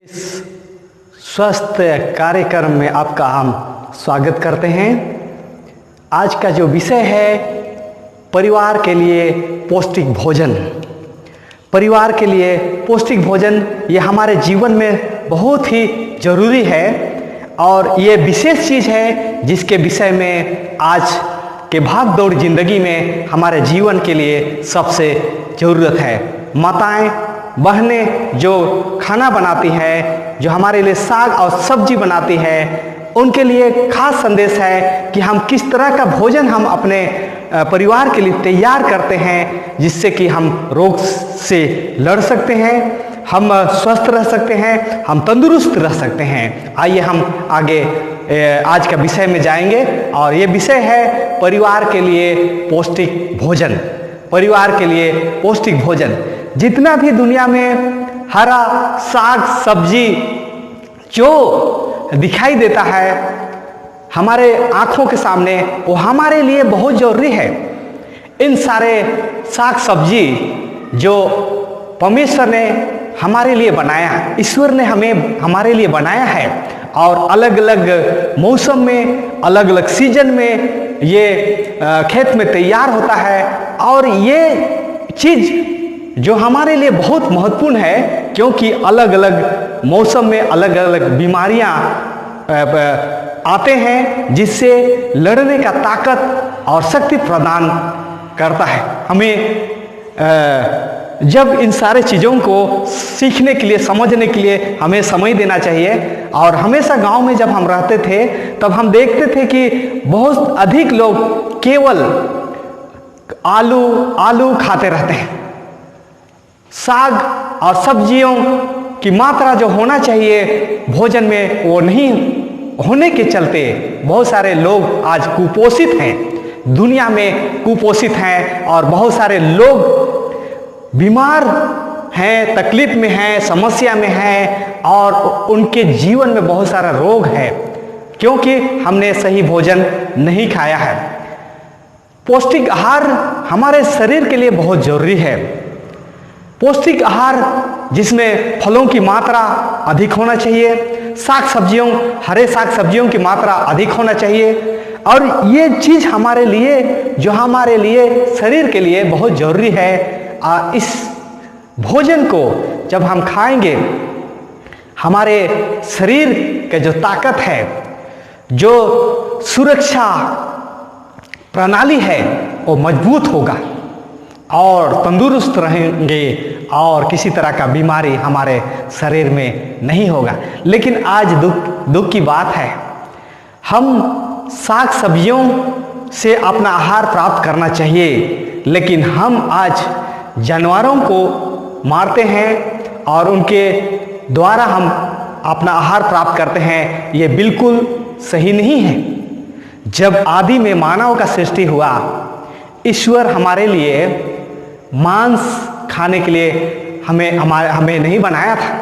इस स्वस्थ कार्यक्रम में आपका हम स्वागत करते हैं। आज का जो विषय है परिवार के लिए पौष्टिक भोजन। परिवार के लिए पौष्टिक भोजन ये हमारे जीवन में बहुत ही ज़रूरी है और ये विशेष चीज़ है जिसके विषय में आज के भाग दौड़ जिंदगी में हमारे जीवन के लिए सबसे ज़रूरत है। माताएं बहनें जो खाना बनाती है, जो हमारे लिए साग और सब्जी बनाती है, उनके लिए खास संदेश है कि हम किस तरह का भोजन हम अपने परिवार के लिए तैयार करते हैं जिससे कि हम रोग से लड़ सकते हैं, हम स्वस्थ रह सकते हैं, हम तंदुरुस्त रह सकते हैं। आइए हम आगे आज का विषय में जाएंगे और ये विषय है परिवार के लिए पौष्टिक भोजन। परिवार के लिए पौष्टिक भोजन, जितना भी दुनिया में हरा साग सब्जी जो दिखाई देता है हमारे आँखों के सामने, वो हमारे लिए बहुत ज़रूरी है। इन सारे साग सब्जी जो परमेश्वर ने हमारे लिए बनाया, ईश्वर ने हमारे लिए बनाया है और अलग अलग मौसम में अलग अलग सीजन में ये खेत में तैयार होता है और ये चीज़ जो हमारे लिए बहुत महत्वपूर्ण है क्योंकि अलग अलग मौसम में अलग अलग बीमारियां आते हैं जिससे लड़ने का ताकत और शक्ति प्रदान करता है। हमें जब इन सारे चीज़ों को सीखने के लिए समझने के लिए हमें समय देना चाहिए। और हमेशा गांव में जब हम रहते थे तब हम देखते थे कि बहुत अधिक लोग केवल आलू खाते रहते हैं। साग और सब्जियों की मात्रा जो होना चाहिए भोजन में वो नहीं होने के चलते बहुत सारे लोग आज कुपोषित हैं, दुनिया में कुपोषित हैं और बहुत सारे लोग बीमार हैं, तकलीफ में हैं, समस्या में हैं और उनके जीवन में बहुत सारा रोग है क्योंकि हमने सही भोजन नहीं खाया है। पौष्टिक आहार हमारे शरीर के लिए बहुत ज़रूरी है। पौष्टिक आहार जिसमें फलों की मात्रा अधिक होना चाहिए, हरे साग सब्जियों की मात्रा अधिक होना चाहिए और ये चीज़ हमारे लिए शरीर के लिए बहुत ज़रूरी है। इस भोजन को जब हम खाएंगे हमारे शरीर के जो ताकत है, जो सुरक्षा प्रणाली है वो मजबूत होगा और तंदुरुस्त रहेंगे और किसी तरह का बीमारी हमारे शरीर में नहीं होगा। लेकिन आज दुख की बात है, हम साग सब्जियों से अपना आहार प्राप्त करना चाहिए लेकिन हम आज जानवरों को मारते हैं और उनके द्वारा हम अपना आहार प्राप्त करते हैं। ये बिल्कुल सही नहीं है। जब आदि में मानव का सृष्टि हुआ, ईश्वर हमारे लिए मांस खाने के लिए हमें नहीं बनाया था।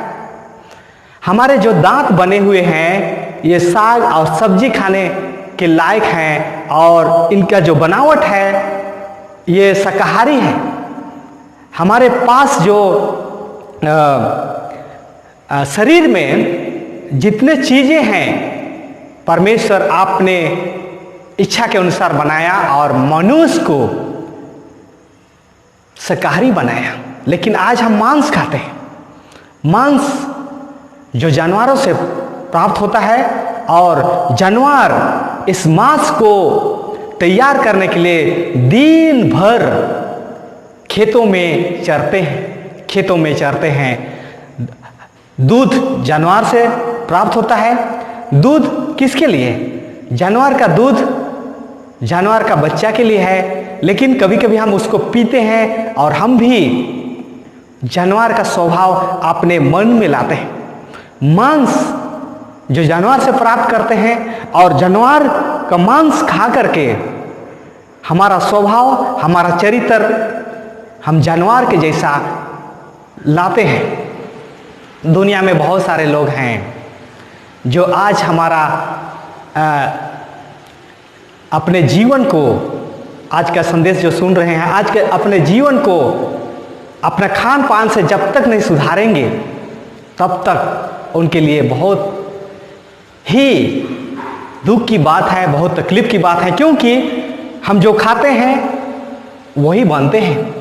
हमारे जो दांत बने हुए हैं ये साग और सब्जी खाने के लायक हैं और इनका जो बनावट है ये शाकाहारी है। हमारे पास जो शरीर में जितने चीज़ें हैं परमेश्वर आपने इच्छा के अनुसार बनाया और मनुष्य को शाकाहारी बनाया, लेकिन आज हम मांस खाते हैं। मांस जो जानवरों से प्राप्त होता है और जानवर इस मांस को तैयार करने के लिए दिन भर खेतों में चरते हैं। दूध जानवर से प्राप्त होता है। दूध किसके लिए? जानवर का दूध जानवर का बच्चा के लिए है, लेकिन कभी कभी हम उसको पीते हैं और हम भी जानवर का स्वभाव अपने मन में लाते हैं। मांस जो जानवर से प्राप्त करते हैं और जानवर का मांस खा करके हमारा स्वभाव, हमारा चरित्र हम जानवर के जैसा लाते हैं। दुनिया में बहुत सारे लोग हैं जो आज हमारा अपने जीवन को, आज का संदेश जो सुन रहे हैं, आज के अपने जीवन को अपना खान पान से जब तक नहीं सुधारेंगे तब तक उनके लिए बहुत ही दुख की बात है, बहुत तकलीफ की बात है, क्योंकि हम जो खाते हैं वही बनते हैं।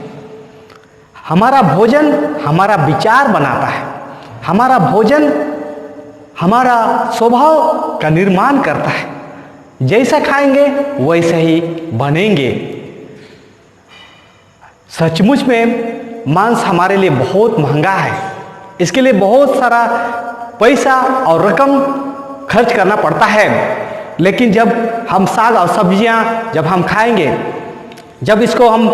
हमारा भोजन हमारा विचार बनाता है, हमारा भोजन हमारा स्वभाव का निर्माण करता है। जैसा खाएंगे वैसे ही बनेंगे। सचमुच में मांस हमारे लिए बहुत महंगा है, इसके लिए बहुत सारा पैसा और रकम खर्च करना पड़ता है। लेकिन जब हम साग और सब्जियां जब हम खाएंगे, जब इसको हम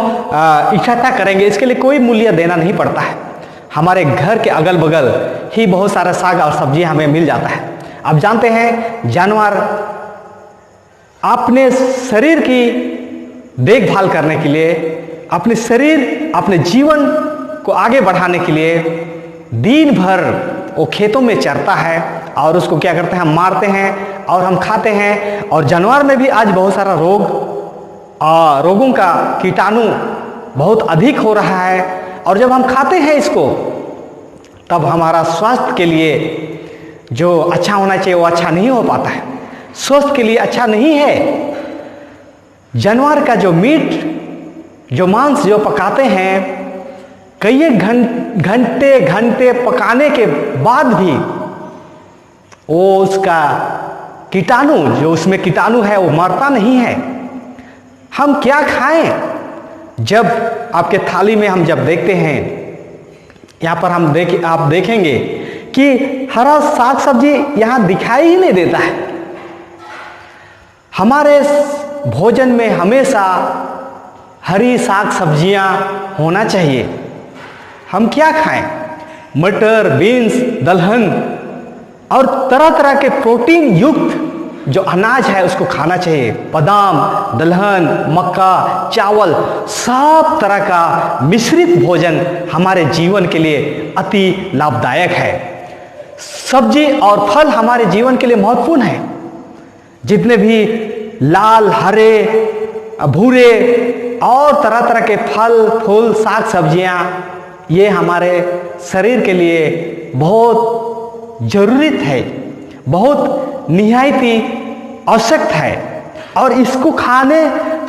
इकट्ठा करेंगे, इसके लिए कोई मूल्य देना नहीं पड़ता है। हमारे घर के अगल बगल ही बहुत सारा साग और सब्जियां हमें मिल जाता है। आप जानते हैं जानवर अपने शरीर की देखभाल करने के लिए, अपने शरीर अपने जीवन को आगे बढ़ाने के लिए दिन भर वो खेतों में चरता है और उसको क्या करते हैं, हम मारते हैं और हम खाते हैं। और जानवर में भी आज बहुत सारा रोगों का कीटाणु बहुत अधिक हो रहा है। और जब हम खाते हैं इसको, तब हमारा स्वास्थ्य के लिए जो अच्छा होना चाहिए वो अच्छा नहीं हो पाता है, स्वास्थ्य के लिए अच्छा नहीं है। जानवर का जो मीट, जो मांस जो पकाते हैं, कई घंटे पकाने के बाद भी वो उसका कीटाणु, जो उसमें कीटाणु है, वो मरता नहीं है। हम क्या खाएं? जब आपके थाली में हम जब देखते हैं, यहाँ पर आप देखेंगे कि हरा साग सब्जी यहाँ दिखाई ही नहीं देता है। हमारे भोजन में हमेशा हरी साग सब्जियाँ होना चाहिए। हम क्या खाएं? मटर, बीन्स, दलहन और तरह तरह के प्रोटीन युक्त जो अनाज है उसको खाना चाहिए। बादाम, दलहन, मक्का, चावल, सब तरह का मिश्रित भोजन हमारे जीवन के लिए अति लाभदायक है। सब्जी और फल हमारे जीवन के लिए महत्वपूर्ण है। जितने भी लाल, हरे, भूरे और तरह तरह के फल फूल, साग सब्जियां, ये हमारे शरीर के लिए बहुत जरूरत है, बहुत निहायती आवश्यक है। और इसको खाने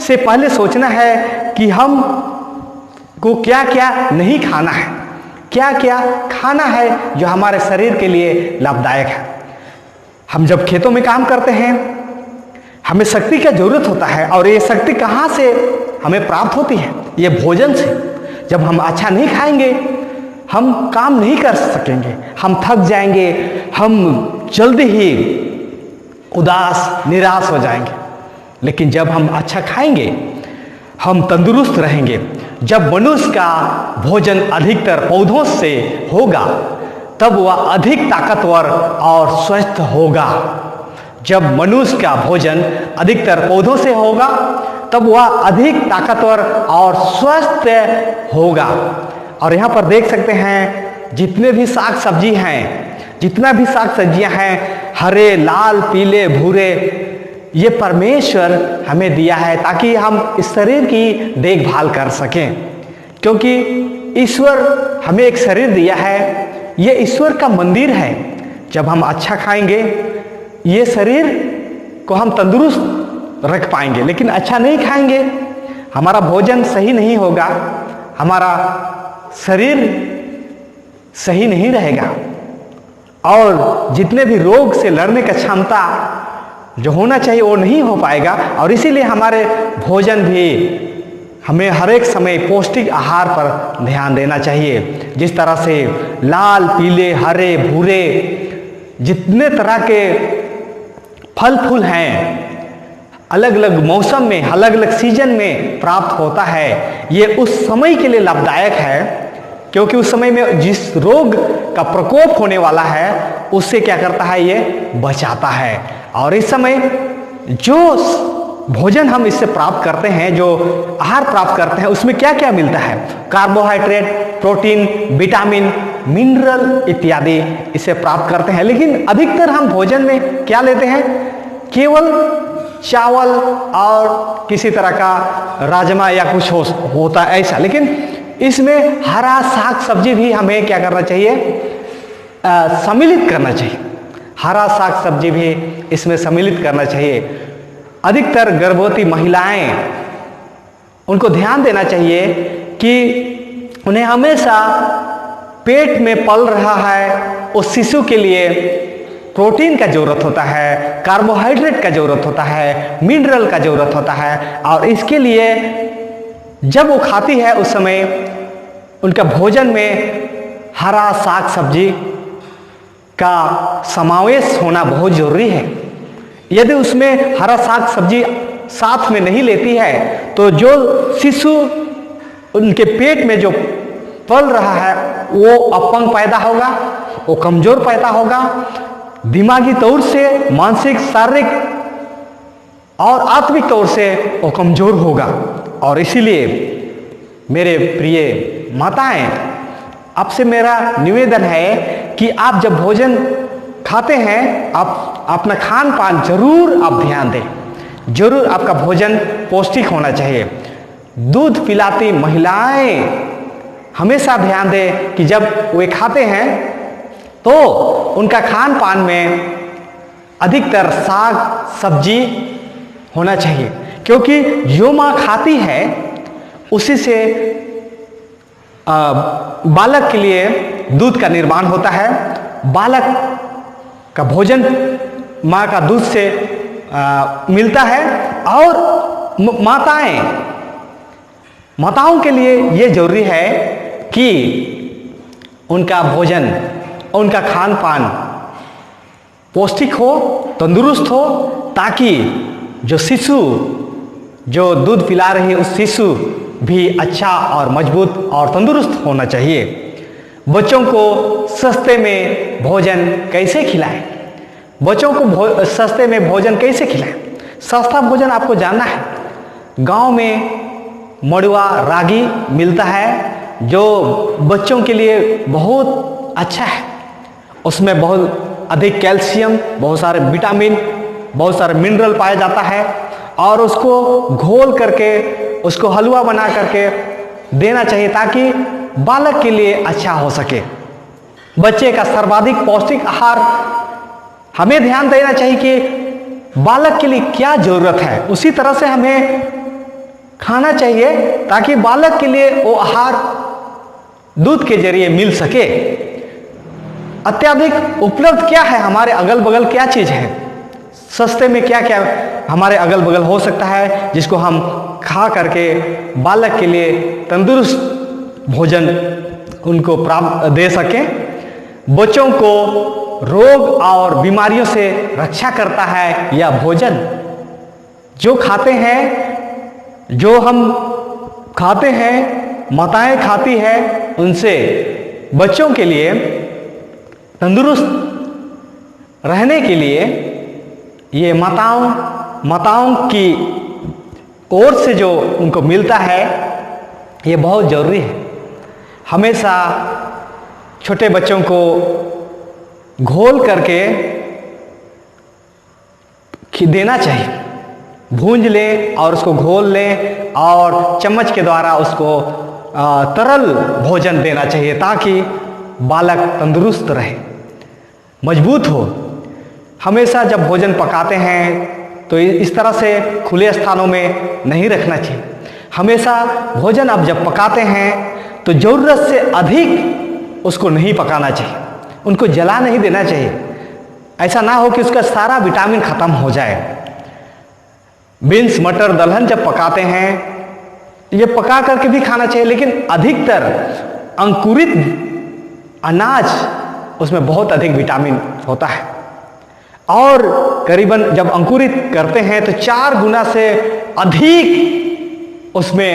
से पहले सोचना है कि हम को क्या क्या नहीं खाना है, क्या क्या खाना है जो हमारे शरीर के लिए लाभदायक है। हम जब खेतों में काम करते हैं, हमें शक्ति का जरूरत होता है। और ये शक्ति कहाँ से हमें प्राप्त होती है? ये भोजन से। जब हम अच्छा नहीं खाएंगे, हम काम नहीं कर सकेंगे, हम थक जाएंगे, हम जल्दी ही उदास, निराश हो जाएंगे। लेकिन जब हम अच्छा खाएंगे, हम तंदुरुस्त रहेंगे। जब मनुष्य का भोजन अधिकतर पौधों से होगा, तब वह अधिक ताकतवर और स्वस्थ होगा। जब मनुष्य का भोजन अधिकतर पौधों से होगा, तब वह अधिक ताकतवर और स्वस्थ होगा। और यहाँ पर देख सकते हैं जितने भी साग सब्जी हैं, जितना भी साग सब्जियां हैं, हरे, लाल, पीले, भूरे, ये परमेश्वर हमें दिया है ताकि हम इस शरीर की देखभाल कर सकें। क्योंकि ईश्वर हमें एक शरीर दिया है, ये ईश्वर का मंदिर है। जब हम अच्छा खाएंगे, ये शरीर को हम तंदुरुस्त रख पाएंगे। लेकिन अच्छा नहीं खाएंगे, हमारा भोजन सही नहीं होगा, हमारा शरीर सही नहीं रहेगा और जितने भी रोग से लड़ने का क्षमता जो होना चाहिए वो नहीं हो पाएगा। और इसीलिए हमारे भोजन भी हमें हर एक समय पौष्टिक आहार पर ध्यान देना चाहिए। जिस तरह से लाल, पीले, हरे, भूरे जितने तरह के फल फूल हैं, अलग अलग मौसम में, अलग अलग सीजन में प्राप्त होता है, ये उस समय के लिए लाभदायक है। क्योंकि उस समय में जिस रोग का प्रकोप होने वाला है, उससे क्या करता है, ये बचाता है। और इस समय जो भोजन हम इससे प्राप्त करते हैं, जो आहार प्राप्त करते हैं, उसमें क्या क्या मिलता है? कार्बोहाइड्रेट, प्रोटीन, विटामिन, मिनरल इत्यादि इसे प्राप्त करते हैं। लेकिन अधिकतर हम भोजन में क्या लेते हैं? केवल चावल और किसी तरह का राजमा या कुछ होता है ऐसा। लेकिन इसमें हरा साग सब्जी भी हमें क्या करना चाहिए? सम्मिलित करना चाहिए। हरा साग सब्जी भी इसमें सम्मिलित करना चाहिए। अधिकतर गर्भवती महिलाएं, उनको ध्यान देना चाहिए कि उन्हें हमेशा पेट में पल रहा है उस शिशु के लिए प्रोटीन का ज़रूरत होता है, कार्बोहाइड्रेट का ज़रूरत होता है, मिनरल का ज़रूरत होता है। और इसके लिए जब वो खाती है उस समय उनका भोजन में हरा साग सब्जी का समावेश होना बहुत ज़रूरी है। यदि उसमें हरा साग सब्जी साथ में नहीं लेती है तो जो शिशु उनके पेट में जो पल रहा है वो अपंग पैदा होगा, वो कमज़ोर पैदा होगा, दिमागी तौर से, मानसिक, शारीरिक और आत्मिक तौर से वो कमज़ोर होगा। और इसीलिए मेरे प्रिय माताएं, आपसे मेरा निवेदन है कि आप जब भोजन खाते हैं आप अपना खान पान जरूर आप ध्यान दें, जरूर आपका भोजन पौष्टिक होना चाहिए। दूध पिलाती महिलाएं हमेशा ध्यान दें कि जब वे खाते हैं तो उनका खान पान में अधिकतर साग सब्जी होना चाहिए, क्योंकि जो माँ खाती है उसी से बालक के लिए दूध का निर्माण होता है। बालक का भोजन माँ का दूध से मिलता है। और माताओं के लिए ये जरूरी है कि उनका भोजन, उनका खान पान पौष्टिक हो, तंदुरुस्त हो, ताकि जो शिशु जो दूध पिला रही है उस शिशु भी अच्छा और मजबूत और तंदुरुस्त होना चाहिए। बच्चों को सस्ते में भोजन कैसे खिलाएं? बच्चों को सस्ते में भोजन कैसे खिलाएं? सस्ता भोजन आपको जानना है। गांव में मड़ुआ रागी मिलता है जो बच्चों के लिए बहुत अच्छा है। उसमें बहुत अधिक कैल्शियम, बहुत सारे विटामिन, बहुत सारे मिनरल पाया जाता है। और उसको घोल करके उसको हलवा बना करके देना चाहिए ताकि बालक के लिए अच्छा हो सके। बच्चे का सर्वाधिक पौष्टिक आहार हमें ध्यान देना चाहिए कि बालक के लिए क्या जरूरत है, उसी तरह से हमें खाना चाहिए ताकि बालक के लिए वो आहार दूध के जरिए मिल सके। अत्यधिक उपलब्ध क्या है हमारे अगल बगल, क्या चीज़ है सस्ते में, क्या क्या हमारे अगल बगल हो सकता है जिसको हम खा करके बालक के लिए तंदुरुस्त भोजन उनको प्राप्त दे सकें। बच्चों को रोग और बीमारियों से रक्षा करता है यह भोजन। जो खाते हैं, जो हम खाते हैं, माताएं खाती है, उनसे बच्चों के लिए तंदुरुस्त रहने के लिए ये माताओं की ओर से जो उनको मिलता है ये बहुत ज़रूरी है। हमेशा छोटे बच्चों को घोल करके देना चाहिए। भूंज ले और उसको घोल ले और चम्मच के द्वारा उसको तरल भोजन देना चाहिए ताकि बालक तंदुरुस्त रहे, मजबूत हो। हमेशा जब भोजन पकाते हैं तो इस तरह से खुले स्थानों में नहीं रखना चाहिए। हमेशा भोजन आप जब पकाते हैं तो ज़रूरत से अधिक उसको नहीं पकाना चाहिए, उनको जला नहीं देना चाहिए। ऐसा ना हो कि उसका सारा विटामिन खत्म हो जाए। बीन्स, मटर, दलहन जब पकाते हैं ये पका करके भी खाना चाहिए, लेकिन अधिकतर अंकुरित अनाज उसमें बहुत अधिक विटामिन होता है। और करीबन जब अंकुरित करते हैं तो 4 गुना से अधिक उसमें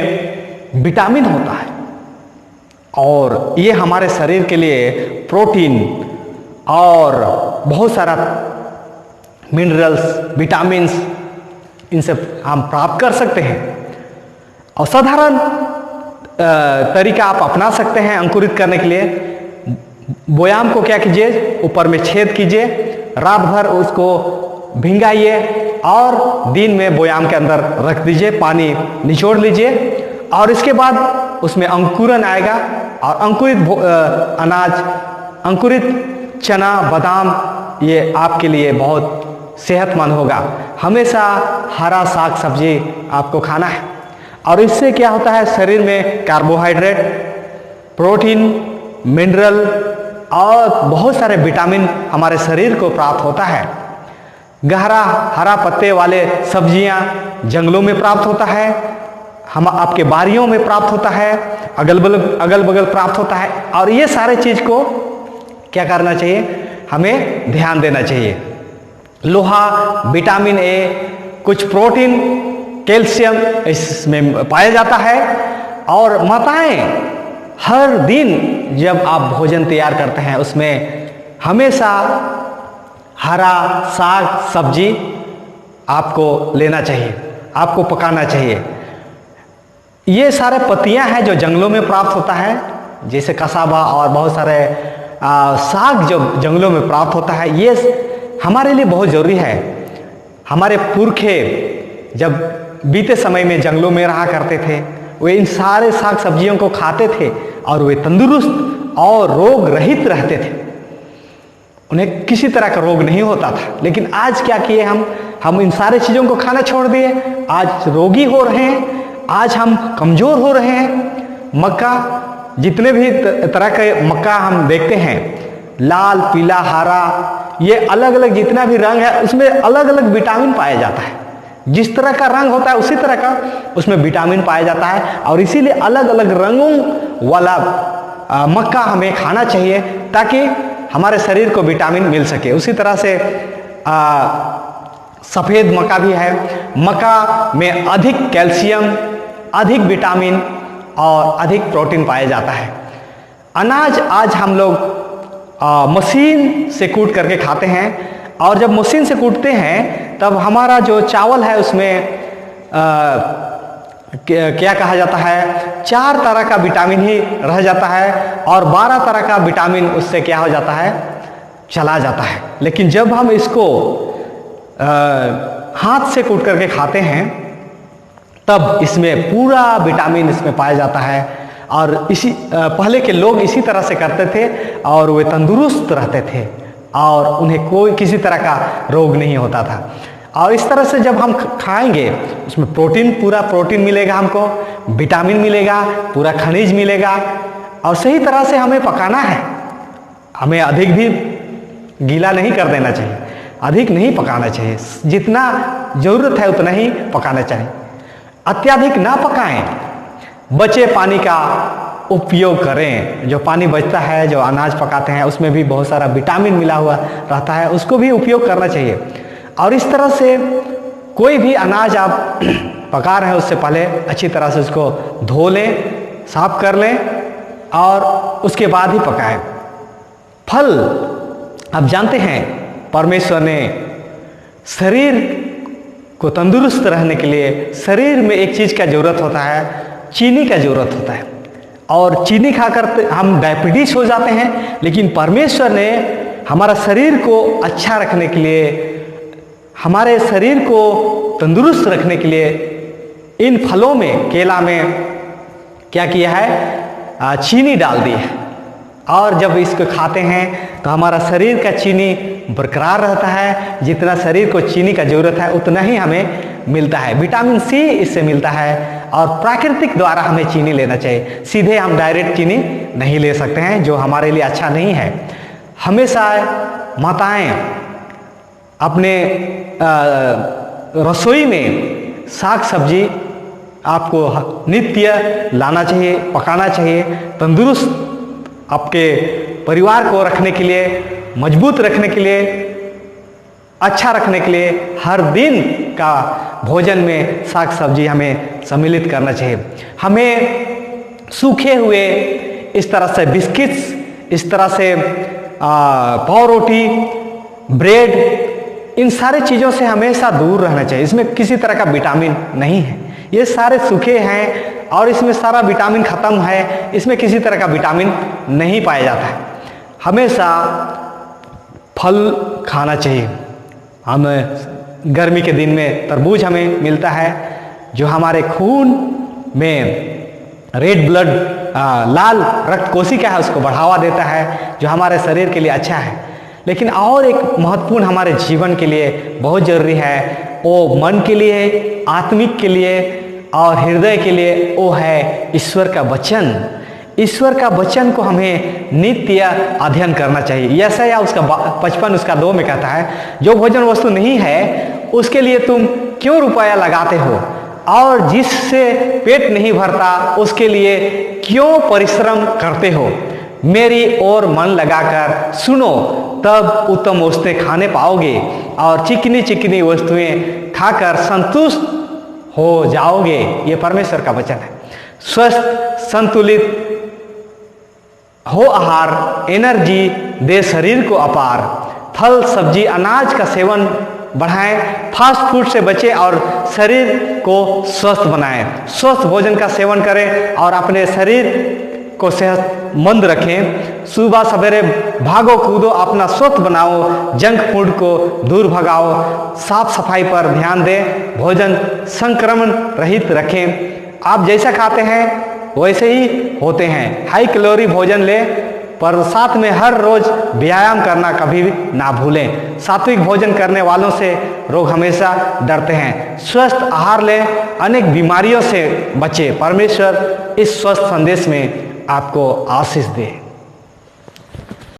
विटामिन होता है। और ये हमारे शरीर के लिए प्रोटीन और बहुत सारा मिनरल्स, विटामिन्स इनसे हम प्राप्त कर सकते हैं। और साधारण तरीका आप अपना सकते हैं अंकुरित करने के लिए। बोयाम को क्या कीजिए, ऊपर में छेद कीजिए, रात भर उसको भिंगाइए और दिन में बोयाम के अंदर रख दीजिए, पानी निचोड़ लीजिए और इसके बाद उसमें अंकुरन आएगा और अंकुरित अनाज, अंकुरित चना, बादाम ये आपके लिए बहुत सेहतमंद होगा। हमेशा हरा साग सब्जी आपको खाना है और इससे क्या होता है, शरीर में कार्बोहाइड्रेट, प्रोटीन, मिनरल और बहुत सारे विटामिन हमारे शरीर को प्राप्त होता है। गहरा हरा पत्ते वाले सब्जियां जंगलों में प्राप्त होता है, हम आपके बारियों में प्राप्त होता है, अगल बगल प्राप्त होता है। और ये सारे चीज को क्या करना चाहिए, हमें ध्यान देना चाहिए। लोहा, विटामिन ए, कुछ प्रोटीन, कैल्शियम इसमें पाया जाता है। और माताएं हर दिन जब आप भोजन तैयार करते हैं उसमें हमेशा हरा साग सब्जी आपको लेना चाहिए, आपको पकाना चाहिए। ये सारे पत्तियां हैं जो जंगलों में प्राप्त होता है, जैसे कसाबा और बहुत सारे साग जो जंगलों में प्राप्त होता है, ये हमारे लिए बहुत ज़रूरी है। हमारे पुरखे जब बीते समय में जंगलों में रहा करते थे, वे इन सारे साग सब्जियों को खाते थे और वे तंदुरुस्त और रोग रहित रहते थे, उन्हें किसी तरह का रोग नहीं होता था। लेकिन आज क्या किए हम इन सारे चीज़ों को खाना छोड़ दिए, आज रोगी हो रहे हैं, आज हम कमज़ोर हो रहे हैं। मक्का, जितने भी तरह के मक्का हम देखते हैं, लाल, पीला, हरा, ये अलग अलग जितना भी रंग है उसमें अलग अलग विटामिन पाया जाता है। जिस तरह का रंग होता है उसी तरह का उसमें विटामिन पाया जाता है और इसीलिए अलग अलग रंगों वाला मक्का हमें खाना चाहिए ताकि हमारे शरीर को विटामिन मिल सके। उसी तरह से सफ़ेद मक्का भी है। मक्का में अधिक कैल्शियम, अधिक विटामिन और अधिक प्रोटीन पाया जाता है। अनाज आज हम लोग मशीन से कूट करके खाते हैं और जब मशीन से कूटते हैं तब हमारा जो चावल है उसमें क्या कहा जाता है, 4 तरह का विटामिन ही रह जाता है और 12 तरह का विटामिन उससे क्या हो जाता है, चला जाता है। लेकिन जब हम इसको हाथ से कूट करके खाते हैं तब इसमें पूरा विटामिन इसमें पाया जाता है और इसी पहले के लोग इसी तरह से करते थे और वे तंदुरुस्त रहते थे और उन्हें कोई किसी तरह का रोग नहीं होता था। और इस तरह से जब हम खाएंगे उसमें प्रोटीन, पूरा प्रोटीन मिलेगा हमको, विटामिन मिलेगा, पूरा खनिज मिलेगा और सही तरह से हमें पकाना है। हमें अधिक भी गीला नहीं कर देना चाहिए, अधिक नहीं पकाना चाहिए, जितना ज़रूरत है उतना ही पकाना चाहिए। अत्यधिक ना पकाएं, बचे पानी का उपयोग करें। जो पानी बचता है, जो अनाज पकाते हैं उसमें भी बहुत सारा विटामिन मिला हुआ रहता है, उसको भी उपयोग करना चाहिए। और इस तरह से कोई भी अनाज आप पका रहे हैं उससे पहले अच्छी तरह से उसको धो लें, साफ कर लें और उसके बाद ही पकाएं। फल, आप जानते हैं परमेश्वर ने शरीर को तंदुरुस्त रहने के लिए शरीर में एक चीज़ का ज़रूरत होता है, चीनी का ज़रूरत होता है और चीनी खाकर हम डायबिटीज हो जाते हैं। लेकिन परमेश्वर ने हमारा शरीर को अच्छा रखने के लिए, हमारे शरीर को तंदुरुस्त रखने के लिए इन फलों में, केला में क्या किया है, चीनी डाल दी है और जब इसको खाते हैं तो हमारा शरीर का चीनी बरकरार रहता है। जितना शरीर को चीनी का ज़रूरत है उतना ही हमें मिलता है। विटामिन सी इससे मिलता है और प्राकृतिक द्वारा हमें चीनी लेना चाहिए। सीधे हम डायरेक्ट चीनी नहीं ले सकते हैं, जो हमारे लिए अच्छा नहीं है। हमेशा माताएं अपने रसोई में साग सब्जी आपको नित्य लाना चाहिए, पकाना चाहिए। तंदुरुस्त आपके परिवार को रखने के लिए, मजबूत रखने के लिए, अच्छा रखने के लिए हर दिन का भोजन में साग सब्जी हमें सम्मिलित करना चाहिए। हमें सूखे हुए इस तरह से बिस्किट्स, इस तरह से पाव रोटी, ब्रेड, इन सारे चीज़ों से हमेशा दूर रहना चाहिए। इसमें किसी तरह का विटामिन नहीं है, ये सारे सूखे हैं और इसमें सारा विटामिन ख़त्म है, इसमें किसी तरह का विटामिन नहीं पाया जाता है। हमेशा फल खाना चाहिए। हमें गर्मी के दिन में तरबूज हमें मिलता है जो हमारे खून में रेड ब्लड लाल रक्त कोशिका है उसको बढ़ावा देता है, जो हमारे शरीर के लिए अच्छा है। लेकिन और एक महत्वपूर्ण हमारे जीवन के लिए बहुत जरूरी है, वो मन के लिए, आत्मिक के लिए और हृदय के लिए, वो है ईश्वर का वचन। ईश्वर का वचन को हमें नित्य अध्ययन करना चाहिए। यशायाह उसका 55 उसका 2 में कहता है, जो भोजन वस्तु नहीं है उसके लिए तुम क्यों रुपया लगाते हो, और जिससे पेट नहीं भरता उसके लिए क्यों परिश्रम करते हो। मेरी ओर मन लगाकर सुनो, तब उत्तम वस्तुएं खाने पाओगे और चिकनी चिकनी वस्तुएं खाकर संतुष्ट हो जाओगे। ये परमेश्वर का वचन है। स्वस्थ संतुलित हो आहार, एनर्जी दे शरीर को अपार। फल सब्जी अनाज का सेवन बढ़ाएं, फास्ट फूड से बचें और शरीर को स्वस्थ बनाएं। स्वस्थ भोजन का सेवन करें और अपने शरीर को सेहतमंद रखें। सुबह सवेरे भागो कूदो, अपना स्वस्थ बनाओ, जंक फूड को दूर भगाओ, साफ सफाई पर ध्यान दें, भोजन संक्रमण रहित रखें। आप जैसा खाते हैं वैसे ही होते हैं। हाई कैलोरी भोजन लें, पर साथ में हर रोज व्यायाम करना कभी भी ना भूलें। सात्विक भोजन करने वालों से लोग हमेशा डरते हैं। स्वस्थ आहार लें, अनेक बीमारियों से बचें। परमेश्वर इस स्वस्थ संदेश में आपको आशीष दे।